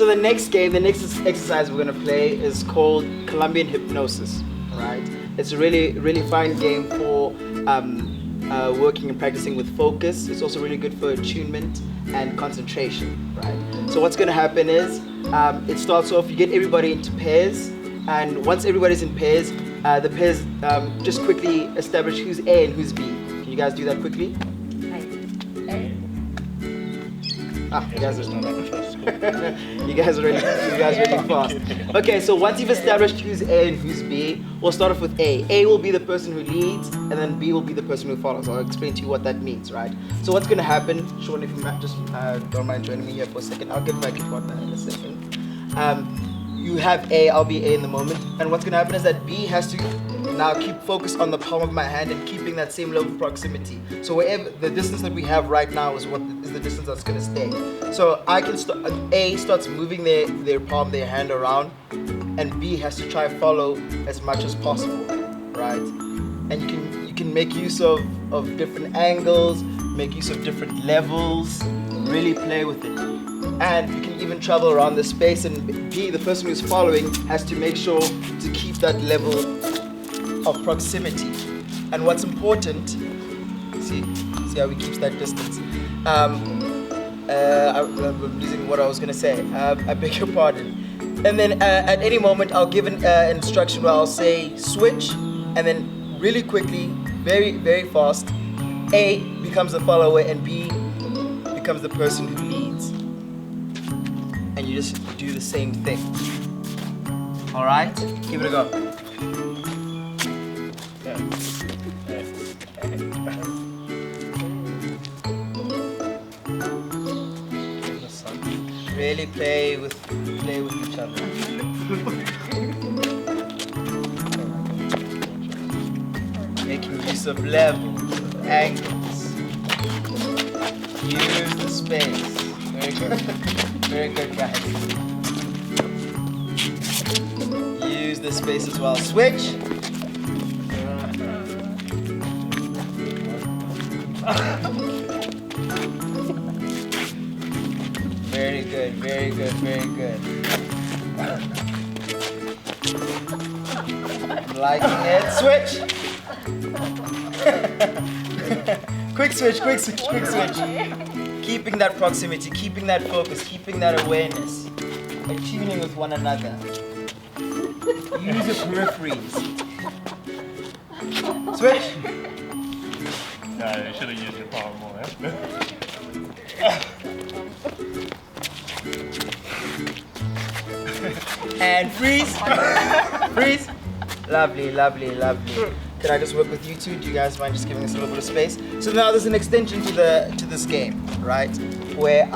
So the next game, the next exercise we're gonna play is called Columbian Hypnosis. Right? It's a really fun game for working and practicing with focus. It's also really good for attunement and concentration. Right? So what's gonna happen is it starts off. You get everybody into pairs, and once everybody's in pairs, the pairs just quickly establish who's A and who's B. Can you guys do that quickly? You guys are really fast. Okay, so once you've established who's A and who's B, we'll start off with A. A will be the person who leads, and then B will be the person who follows. I'll explain to you what that means, right? So what's going to happen, Sean, if you just don't mind joining me here for a second, I'll get back to partner in a second. You have A, I'll be A in the moment, and what's going to happen is that B has to now keep focus on the palm of my hand and keeping that same level of proximity. So wherever the distance that we have right now is what is the distance that's going to stay. So I can A starts moving their palm, their hand around, and B has to try follow as much as possible, right? And you can make use of different angles, make use of different levels, really play with it. And you can even travel around the space, and B, the person who's following, has to make sure to keep that level of proximity. And what's important, see how he keeps that distance. I'm losing what I was gonna say. I beg your pardon. And then at any moment, I'll give an instruction where I'll say switch, and then really quickly, very fast, A becomes the follower and B becomes the person who leads. And you just do the same thing. All right, give it a go. Really play with each other. Making use of levels, angles. Use the space. Very good. Very good, guys. Use the space as well. Switch. Very good, very good, very good. I'm liking it. Switch! Quick switch. Keeping that proximity, keeping that focus, keeping that awareness. Attuning with one another. Use your peripheries. Switch! No, you should have used your palm more. And freeze. Freeze. Lovely. Can I just work with you two? Do you guys mind just giving us a little bit of space? So now there's an extension to this game, right? Where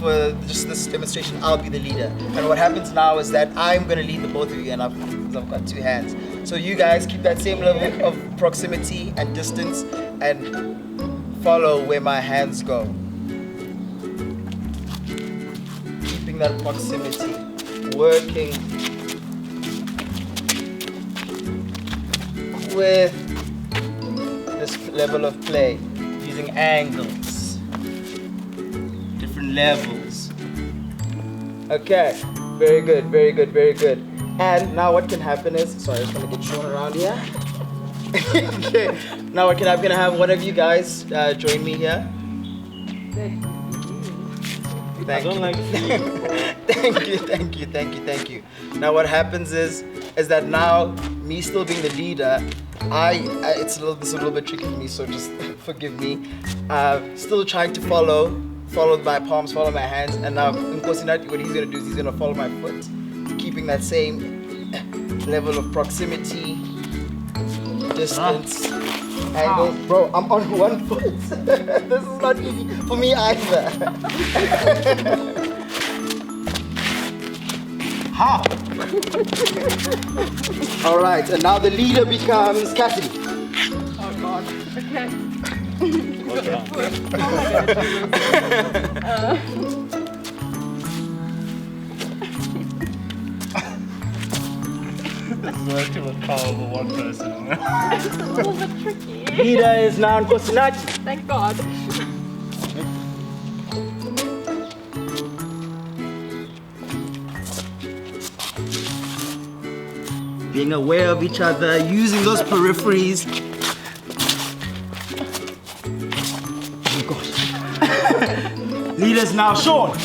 for just this demonstration, I'll be the leader. And what happens now is that I'm going to lead the both of you, and I've got two hands. So you guys keep that same level of proximity and distance, and follow where my hands go. Keeping that proximity, working with this level of play, using angles, different levels. Okay, very good. And now what can happen is, sorry, I just want to get Sean around here. Okay, now what can happen? Can I have one of you guys join me here? Thank you. Now what happens is that now, me still being the leader, it's a little bit tricky for me, so just forgive me. Still trying to follow my palms, follow my hands, and now Nkosinathi, what he's gonna do is he's gonna follow my foot, keeping that same level of proximity, distance, angle. Bro, I'm on one foot. This is not easy for me either. Ha! All right, and now the leader becomes Cassidy. Oh God. Okay. This is way too much power for one person. It's a little bit tricky. Leader is now Nkosinathi. Thank God. being aware of each other, using those peripheries. Oh gosh. Leaders now, Sean. Oh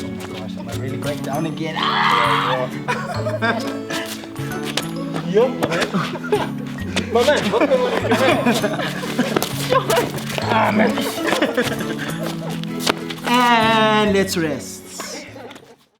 my gosh, am I really break down again? Ah! Yo, my man. My man, what's going on with your man? Ah, man. And let's rest.